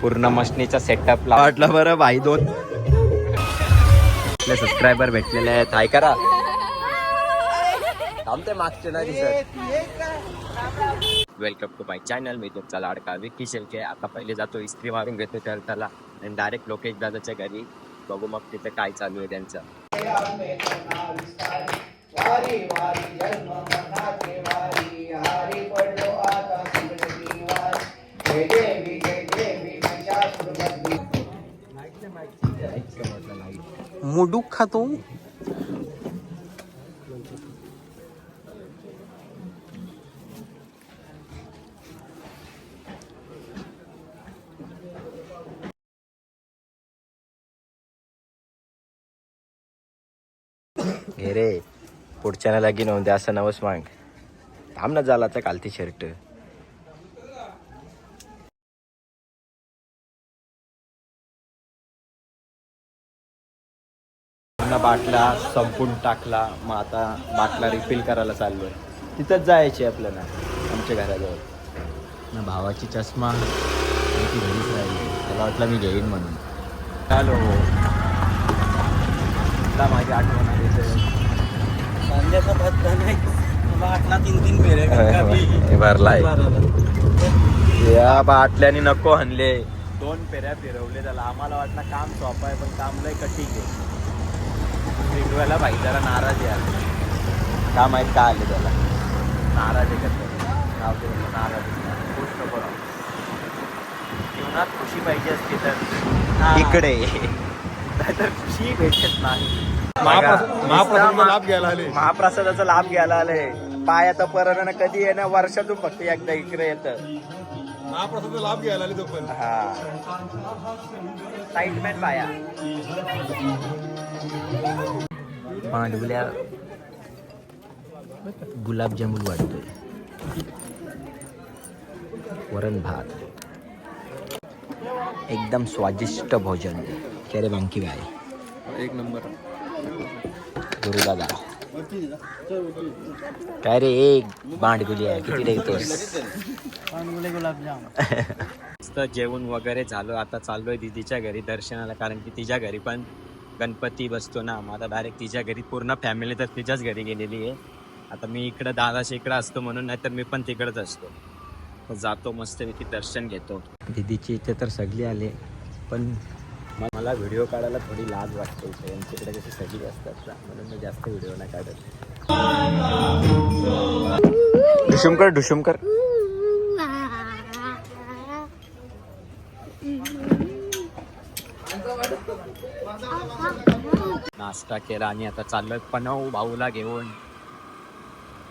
पूर्ण मशनीचा सेटअप वाटलं बरं भाई. दोन आपले सबस्क्रायबर भेटलेले आहेत. हाय करा. थांबते मागचे नाही दिसत. Welcome to my channel. मी तुमचा लाडका विकी शेळके. आता पहिले जातो इस्त्री मारून घेतो त्याला आणि डायरेक्ट लोकेश दादाच्या घरी बघू मग तिथे काय चालू आहे त्यांचं. मुडूक खातो. हे रे पुढच्याला लगीन होऊन द्या असं नवस माग. थांब ना झाला तर कालती शर्ट. बाटला संपून टाकला. मग आता बाटला रिफिल करायला चाललोय. तिथंच जायची आपल्याला आमच्या घराजवळ. ना भावाची चष्मा ती घरीच राहिली. त्याला वाटलं मी घेईन म्हणून. हॅलो माझी आठवण आली. कांद्याचा पत्ता नाही. बाटला 3-3 फेरे भरलाय. या बाटल्याने नको हनले. 2 फेऱ्या फिरवले त्याला. आम्हाला वाटलं काम सोपं आहे पण काम लय कठीण आहे. फिरवायला भाई जरा नाराज आहे. का माहित का आले त्याला. नाराज आहे कसं नाराज. खुश नको राहू. जीवनात खुशी पाहिजे असते तर इकडे तर खुशी भेटत नाही. महाप्रसादाचा लाभ घ्यायला आले. पाय आता परत कधी आहे ना वर्षातून फक्त एकदा इकडे येतं. महाप्रसादाचा लाभ घ्यायला आले तो पण. हा साईडमॅन पाया. मांडवल्या गुलाबजामुन वाटतोय. वरण भात एकदम स्वादिष्ट भोजन. केरे बँकी बाय एक नंबर. गुरुदादा काय रे एक बांडगुली आहे. किती देतोस. मस्त जेवण वगैरे झालं. आता चाललोय दीदीच्या घरी दर्शनाला. कारण की तिच्या घरी पण गणपती बसतो ना. मग आता डायरेक्ट तिच्या घरी पूर्ण फॅमिली तर तिच्याच घरी गेलेली आहे. आता मी इकडं दादाच्या इकडं असतो म्हणून. नाही तर मी पण तिकडंच असतो. जातो मस्तपैकी दर्शन घेतो. दीदीची इथे तर सगळी आले पण मला व्हिडिओ काढायला थोडी लाज वाटते. यांच्याकडे कशी सगळी असतात ना म्हणून मी जास्त व्हिडिओ नाही काढत. ढुशुमकर ढुशुमकर. नाश्ता केला आणि आता चाललोय पनव भाऊला घेऊन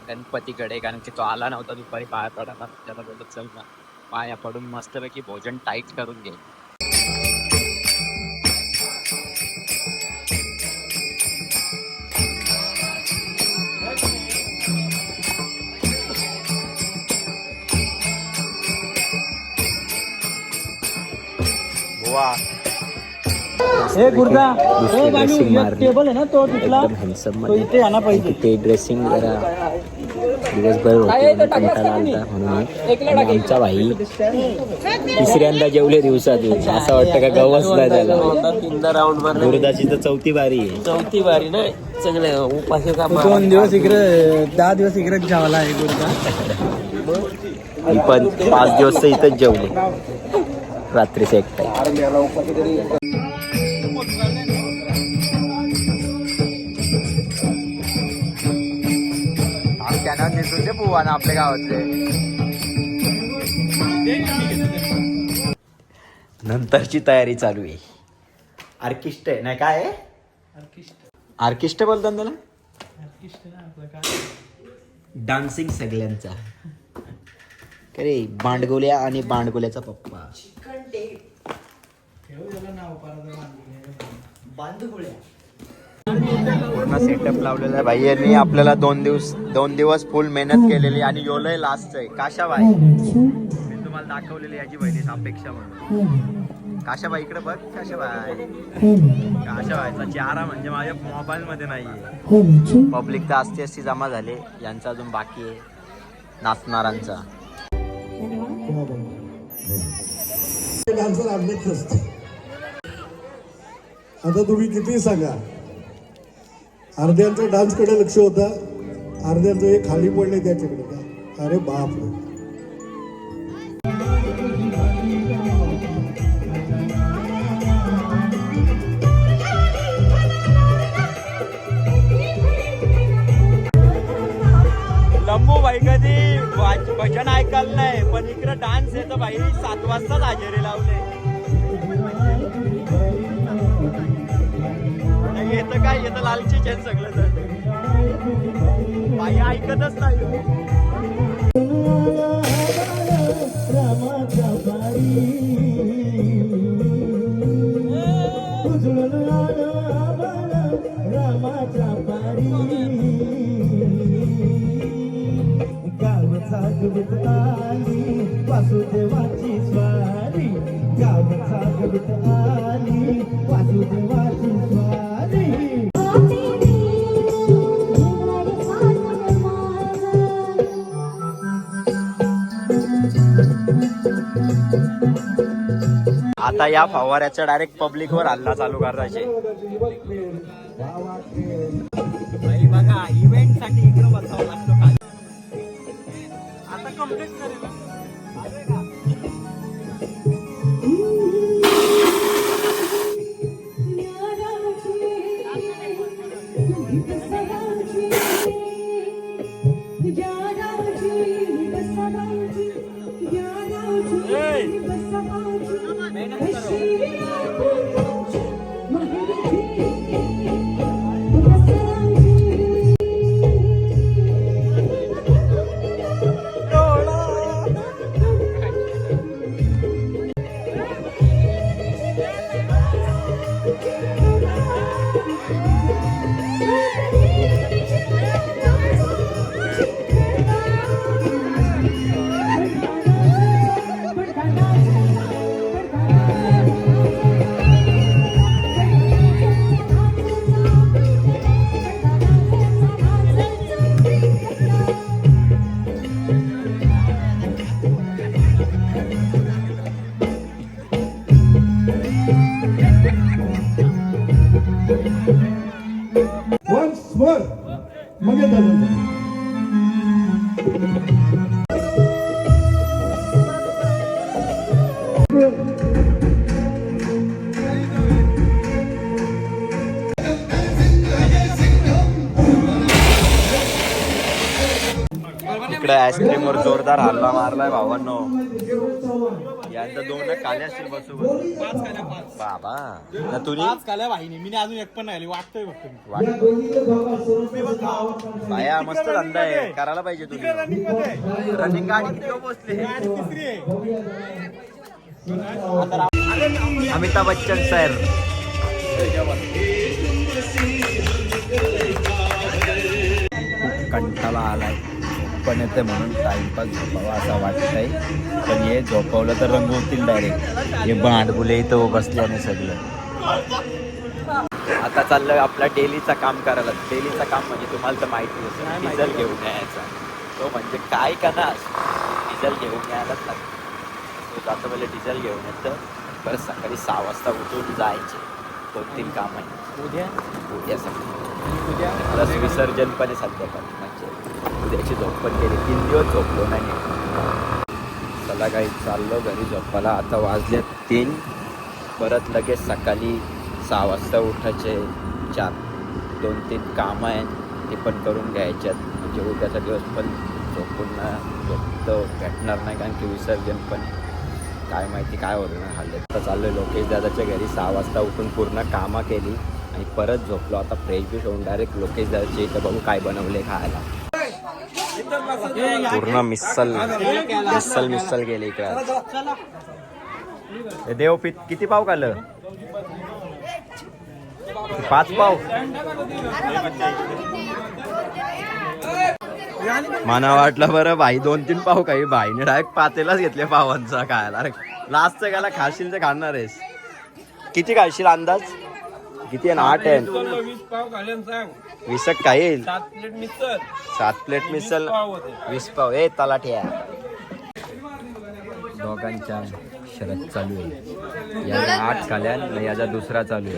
गणपतीकडे. कारण की तो आला नव्हता दुपारी पाया पडायला. त्याला बोलत चल ना पाया पडून मस्तपैकी भोजन टाईट करून घे. बुवा हे गुर्दा हे बाजू टेबल आहे ना तो तिथला तो इथे आला पाहिजे. ते ड्रेसिंग जरा दिवसभर होते कंटाळा आलता म्हणून. आमचा भाई तिसऱ्यांदा जेवले दिवसातून. असं वाटतं का गवसला त्याला. 3 राऊंड वर गुरुदाची तर 4थी बारी आहे. 4थी बारी नाही चांगले उपाशी का 2 दिवस इकडे 10 दिवस इकडे जेवला आहे गुर्दा. मी पण 5 दिवस तर इथंच जेवले रात्रीचे एक टाइम. कॅनॉन दिसून दे बुवा ना आपल्या गावातले. नंतरची तयारी चालू आहे. आर्किस्ट आहे नाही काय आर्किस्ट बोलतात त्याला. डान्सिंग सगळ्यांचा. अरे बांडगोल्या आणि बांडगोल्याचा पप्पा. पूर्ण सेटअप लावलेला आहे भाई यांनी. आपल्याला 2 दिवस फुल मेहनत केलेली आणि योलय लास्ट आहे. काशाबाई मी तुम्हाला दाखवलेली याची बहिणीच अपेक्षा म्हणून. काशाबाई इकडे बघ. काशाबाईचा चेहरा म्हणजे माझ्या मोबाईल मध्ये नाहीये. पब्लिक तर असती जमा झाले. यांचा अजून बाकी आहे नाचणारांचा. डान्सर आणलेच नसते. आता तुम्ही किती सांगा, अर्ध्यांचं डान्सकडे लक्ष होतं, अर्ध्यांचं हे खाली पडले त्याच्याकडे का. अरे बापरे. लंबू भाई कधी भजन ऐकायला नाही, पण इकडे डान्स येतो भाई. 7 वाजताच हजेरी लावले. येतं काय येतं लालची चेन सगळं जण भाई ऐकतच नाही. वासुदेवाची स्वारी, गावचा गवत आली वासुदेवाची स्वारी. आता या फवाऱ्याचा डायरेक्ट पब्लिक वर हल्ला चालू करायचे. बघा इव्हेंट साठी इकडे बसावं लागतं खाली. आता कम्प्लीट करेल. मग येतात. इकडे आईस्क्रीम वर जोरदार हल्ला मारलाय भावांनो. यांचा 2 काले असतील बसू बाबा. तुम्ही 5 काल्या वाहिनी मी अजून एक पण नाही वाटतोय. बाया मस्त धंदा आहे, करायला पाहिजे तुम्ही. रनिंग गाडी किती पोहोचले. अमिताभ बच्चन सर. कंटाळा आलाय पण येते म्हणून टाइमपास झोपावा असं वाटतंय. पण हे झोपवलं तर रंग होतील डायरेक्ट. हे भांडबुले इथं बसल्याने सगळं. आता चाललंय आपल्या डेलीचा काम करायला. डेलीचा काम म्हणजे तुम्हाला तर माहिती असेल, डिझेल घेऊन यायचा. तो म्हणजे काय करणार, डिझेल घेऊन यायलाच लागतं. तो जातो पहिले डिझेल घेऊन येतं, परत सकाळी 6 वाजता उठून जायचे. 2-3 काम आहे उद्या सकाळी. प्लस विसर्जन पण सध्या पण म्हणजे उद्याची झोप पण गेली. 3 दिवस झोपलो नाही. चला काही चाललो घरी झोपायला. आता वाजले 3. परत लगेच सकाळी 6 वाजता उठायचे. 2-3 कामं आहेत ते पण करून घ्यायच्यात. म्हणजे उद्याचा दिवस पण झोपून झोपतो भेटणार नाही, कारण की विसर्जन पण काय माहिती काय होणार हल्ले. आता चाललो लोकेश दादाच्या घरी. 6 वाजता उठून पूर्ण कामं केली आणि परत झोपलो. आता फ्रेश बिश होऊन डायरेक्ट लोकेश दादाच्या इथं बघू काय बनवले खायला. पूर्ण मिसल गेले इकडे. देव किती पाव खाल्लं. 5 पाव. मला वाटलं बरं भाई 2-3 पाव काही. भाईने डायरेक्ट पातेलाच घेतले पावांचा खायला. लास्टचं गाला खाशील तर खाणार आहेस. किती खाशील अंदाज किती आहे. 8 आहे. 20 काय येईल. 7 प्लेट मिसल 20 पाव. तलाठी दोघांच्या शरद चालू आहे. याला 8 खाल्यान आणि याचा दुसरा चालू आहे.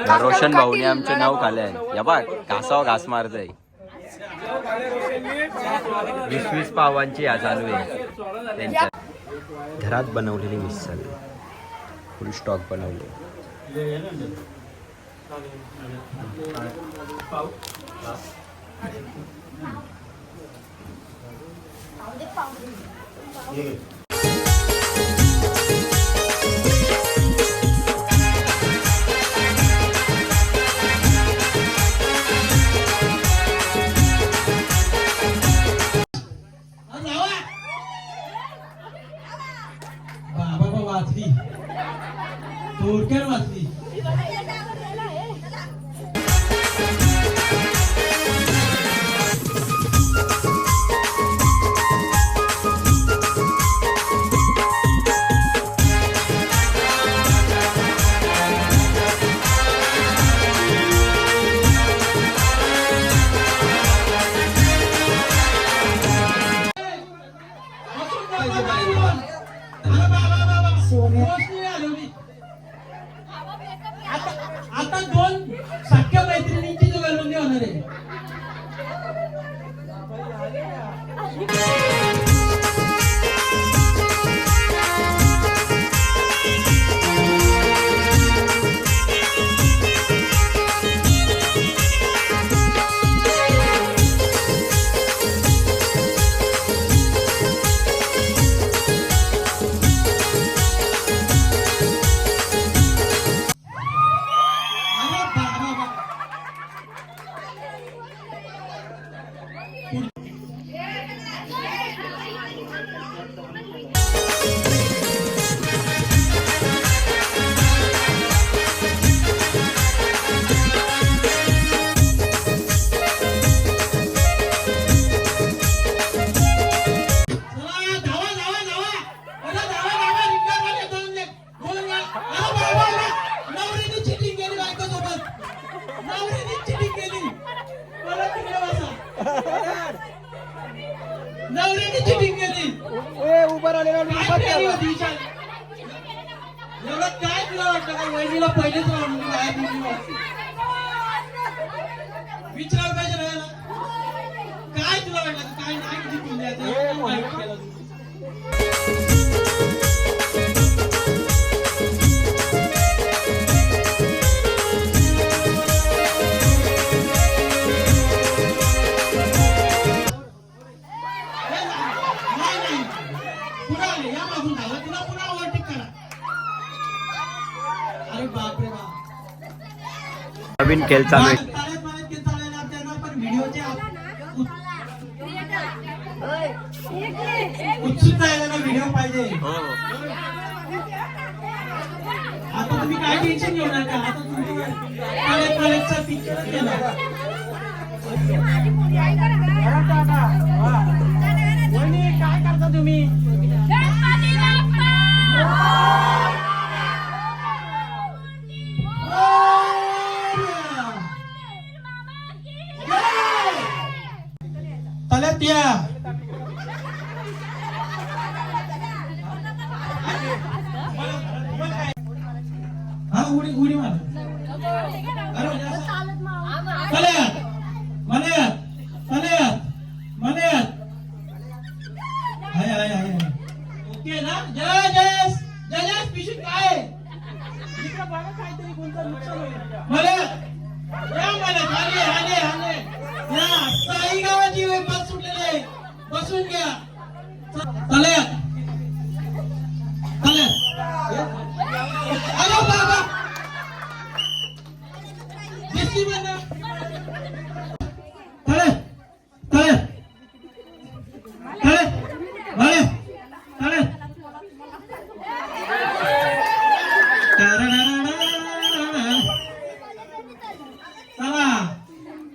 या रोशन भाऊने आमचे 9 खाल्यान. या बघ घासावर घास मारतय. 20-20 पावांची या चालू आहे त्यांच्या घरात बनवलेली मिसळ. फुल स्टॉक बनवले. बाबा वाचली थोडक्यात वाचली. आता 2 सख्या मैत्रिणींची जुगलबंदी होणार आहे. नवऱ्याने चिटिंग केली. एवढं काय तुला वाटतं का वहिनीला पहिलेच राहून विचारायला पाहिजे राहायला. काय तुला वाटलं काय नाही चिटिंग द्यायचं. नवीन खेळ चालू आहे. उत्सुकता आहे ना व्हिडिओ पाहिजे. आता तुम्ही काय टेन्शन घेऊ नका. आता तुम्ही पिक्चर केला. काय करता तुम्ही. तल्या हा उडी मार. ओके ना. जय पिशू काय काहीतरी कोणतं नुकसान होईल. साई गावाची बस सुटलेली आहे. बसून घ्या. अरे बाबा दिसली म्हणा.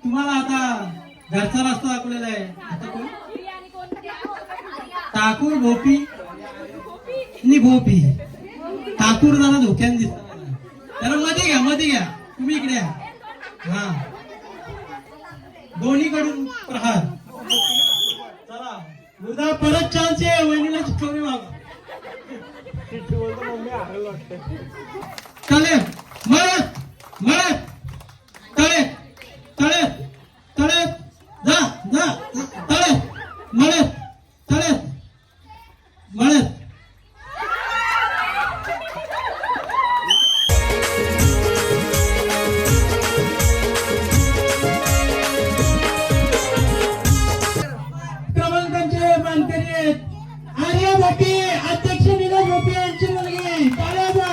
तुम्हाला आता घरचा रस्ता दाखवलेला आहे. ठाकूर भोपी नि भोपी. ठाकूर जरा धोक्याने दिसत. त्याला मध्ये घ्या तुम्ही इकडे या. हा दोन्हीकडून प्रहार. चला उद्या परत चान्स आहे. वहिनीला चिठ्ठी मागा. तळे मळत मळत तळे तळे तळे जा जा तळे मळत तळे मळत. क्रमांकांचे मानकरी आहेत आर्या भोपी, अध्यक्ष नीरज भोपी यांची मुलगी. टाळ्या वाजवा.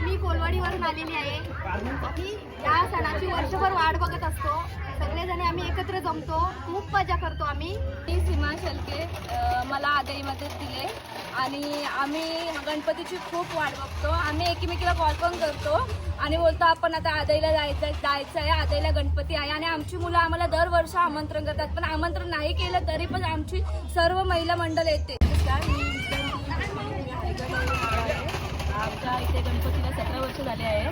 मी कोलवाडीवरून आलेली आहे. आम्ही या सणाची वर्षभर वाट बघत असतो. सगळेजण आम्ही एकत्र जमतो, खूप मजा करतो आम्ही. मी सीमा शेलके, मला आदाईमध्ये दिले आणि आम्ही गणपतीची खूप वाट बघतो. आम्ही एकमेकीला कॉल पण करतो आणि बोलतो आपण आता आदाईला जायचं आहे, आदाईला गणपती आहे. आणि आमची मुलं आम्हाला दरवर्ष आमंत्रण करतात, पण आमंत्रण नाही केलं तरी पण आमची सर्व महिला मंडळ येते. आमच्या इथे गणपतीला 17 वर्ष झाले आहे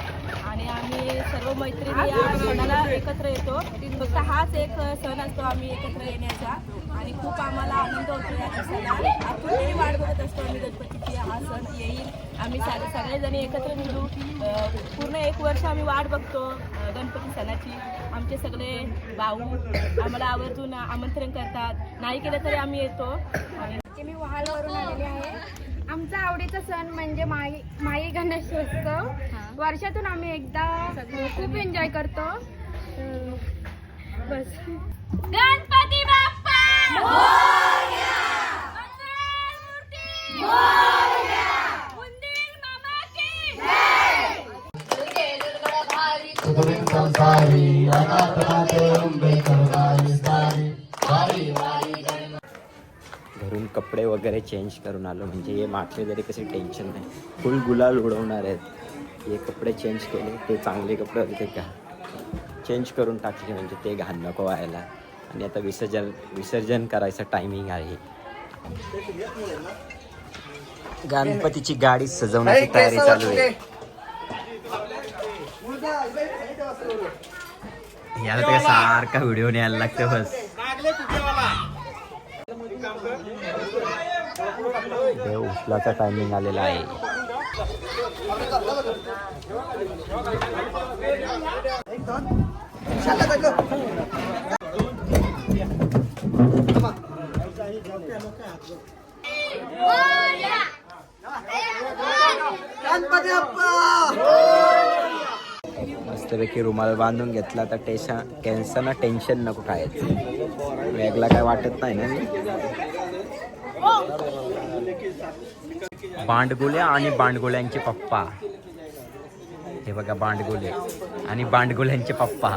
आणि आम्ही सर्व मैत्रिणी या सणाला एकत्र येतो. फक्त हाच एक सण असतो आम्ही एकत्र येण्याचा आणि खूप आम्हाला आनंद होतो या दिवसाला. आपण वाट बघत असतो आम्ही गणपतीची, हा सण येईल. आम्ही सगळेजणी एकत्र मिळू. पूर्ण 1 वर्ष आम्ही वाट बघतो गणपती सणाची. आमचे सगळे भाऊ आम्हाला आवर्जून आमंत्रण करतात, नाही केलं तरी आम्ही येतो. आणि मी वहालवरून आलेली आहे. आमचा आवडीचा सण म्हणजे माई गणेशोत्सव. वर्षातून आम्ही एकदा खूप एन्जॉय करतो. बस. गणपती बाप्पा मोरया! मंगळमूर्ती मोरया! उंदीर मामा की जय! घरून कपडे वगैरे चेंज करून आलो, म्हणजे हे मागचे जरी कसे टेन्शन नाही, फुल गुलाल उडवणार आहेत. हे कपडे चेंज केले, ते चांगले कपडे होते का चेंज करून टाकले, म्हणजे ते घाण नको व्हायला. आणि आता विसर्जन करायचं टायमिंग आहे. गणपतीची गाडी सजवण्याची तयारी चालू आहे. याला तर सारखा व्हिडिओ न्यायला लागतं बस. देव उचलाचा टायमिंग आलेला आहे. मस्तपैकी रुमाल बांधून घेतला तर टेन्शन नको खायचं, वेगळा काय वाटत नाही ना. बांडगुल्या आणि बांडगुल्यांचे पप्पा, हे बघा बांडगुले आणि बांडगुल्यांचे पप्पा.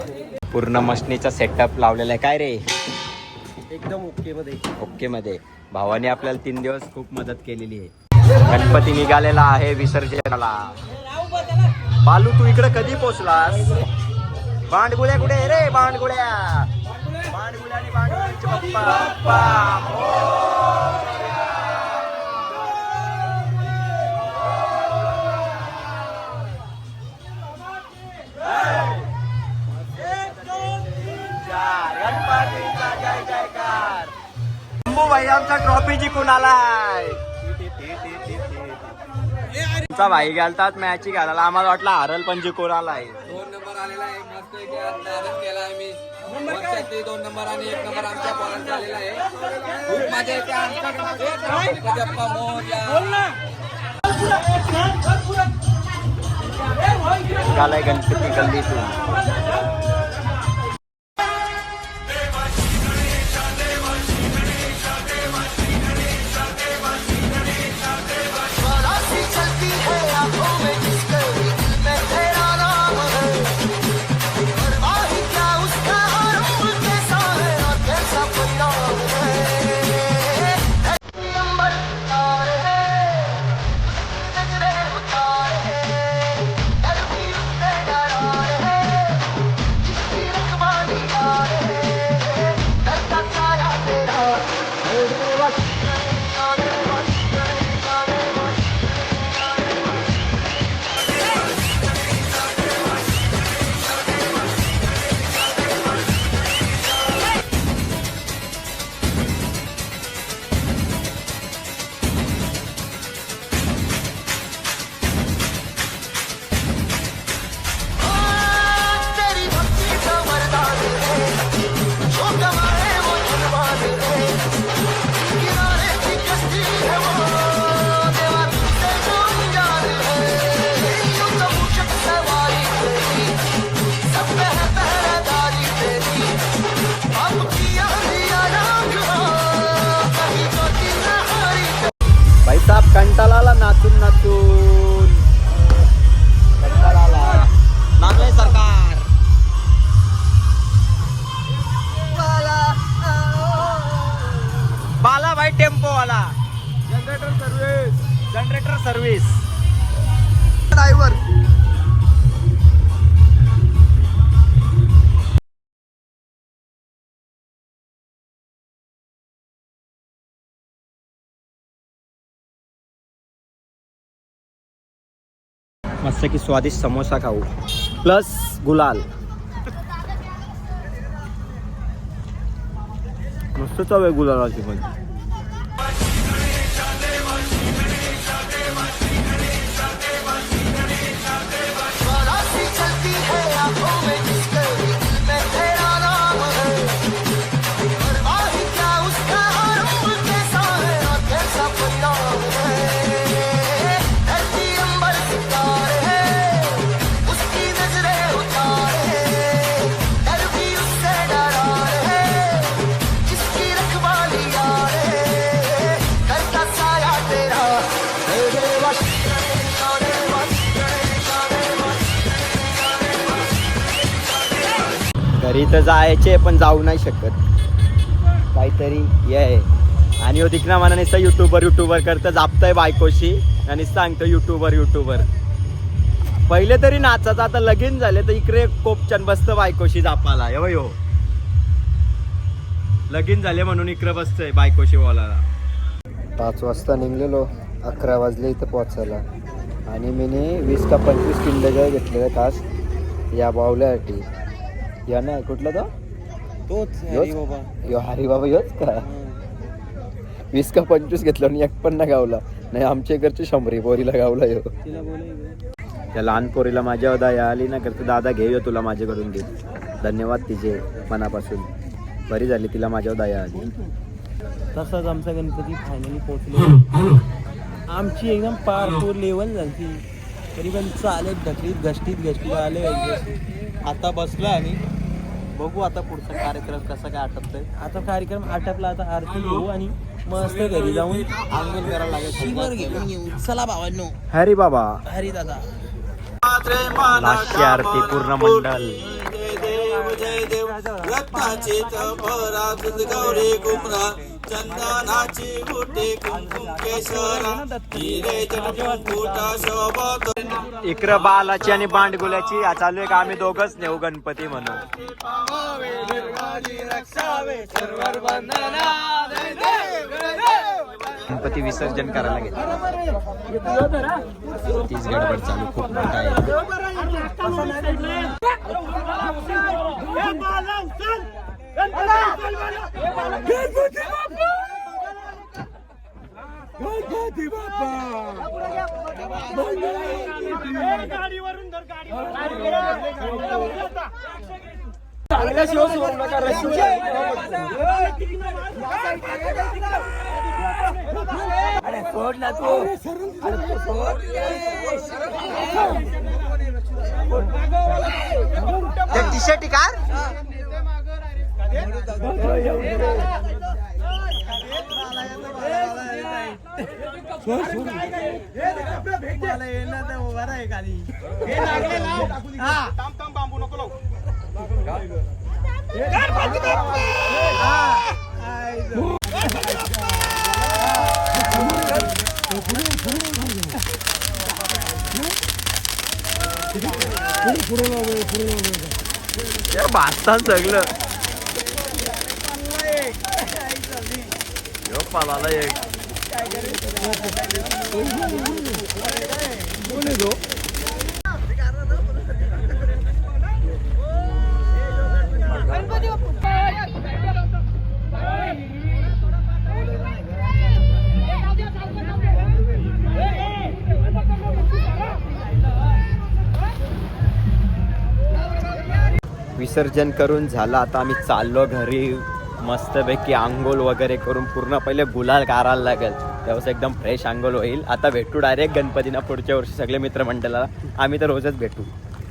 पूर्ण मशनीचा सेटअप लावलेला आहे. काय रे एकदम ओके मध्ये भावाने आपल्याला 3 दिवस खूप मदत केलेली आहे. गणपती निघालेला आहे विसर्जनाला. बालू तू इकडे कधी पोचलास? बांडगुल्या कुठे रे? बांडगुल्या आणि बांडगुल्यांचे पप्पा. भाई आमचा ट्रॉफी जिंकून आलाय. आमचा भाई घालतात मॅची घालायला, आम्हाला वाटलं हरल पण जिंकून आलाय. 2 नंबर आलेला आहे. मस्त नाराज केला आहे मी. वर्षातली 2 नंबर आणि 1 नंबर आमच्या पोरांचा आलेला आहे. खूप मजा येते. आमच्या गणपती बाप्पा मोरया. निघालाय गणपती गल्लीतून. मस्त की स्वादिष्ट समोसा खाऊ प्लस गुलाल. मस्त चव आहे गुलालाची पण. घरी तर जायचे पण जाऊ नाही शकत. काहीतरी हे आहे. आणि हो तिकडे मला नुसतं युट्यूबर करतं जापतंय बायकोशी आणि सांगतो युट्यूबर. पहिले तरी नाचाचा, आता लगीन झाले तर इकडे कोपचन बसतं बायकोशी जापाला. हो लगीन झाले म्हणून इकडे बसतंय बायकोशी बोलायला. 5 वाजता निघलेलो, 11 वाजले इथं पोहोचायला. आणि मी 20 का 25 किंडर घेतलेलं खास या बावल्यासाठी. या नाही कुठला तोच हरिबाबा योच का. 20 का 25 घेतलं आणि एक पण नाही गावला. नाही आमच्या इकडची 100 पोरीला गावला यो. त्या लहान पोरीला माझ्या दया आली ना करते दादा घेऊ तुला माझ्याकडून घे. धन्यवाद तिचे मनापासून. बरी झाली तिला माझ्यावर दया आली. तसाच आमचा गणपती फायनली पोहोचले. आमची एकदम पार लेवल झाली तरी पण चालत घष्टीत आले. आता बसला आणि बघू आता पुढचा कार्यक्रम कसा काय आटपतोय. आता कार्यक्रम आटपला, आता आरती घेऊ आणि मस्त घरी जाऊन आंघोळ करायला लागेल. शिवर घेऊन येऊ. चला भावांनो. हरी बाबा हरी दादा. लास्टची आरती पूर्ण मंडल. जय देव रत्नाची तंबरा गौरी कुमरा चंदनाची बुटे कुंकुम केशरा हिरे जटकुटा शोभत. इकडं बालाची आणि बांडगुल्याची चालू आहे का आम्ही दोघच नेऊ गणपती म्हणून. गणपती विसर्जन करायला घेतलं. तीच गडबड चालू खूप मोठा आहे. टी शर्ट का बांबू नको लावू. भाजतात सगळं. पाला एक विसर्जन करून झालं. आता आम्ही चाललो घरी. मस्तपैकी आंघोळ वगैरे करून पूर्ण पहिले गुलाल काढायला लागेल, तेव्हाच एकदम फ्रेश आंघोळ होईल. आता भेटू डायरेक्ट गणपतीना पुढच्या वर्षी सगळे मित्रमंडळाला. आम्ही तर रोजच भेटू.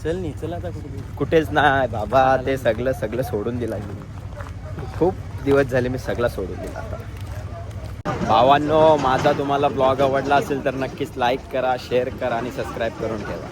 चल आता कुठेच नाही बाबा. ते सगळं सोडून दिला मी. खूप दिवस झाले मी सगळं सोडून दिला. आता भावांनो, माझा तुम्हाला ब्लॉग आवडला असेल तर नक्कीच लाईक करा, शेअर करा आणि सबस्क्राईब करून ठेवा.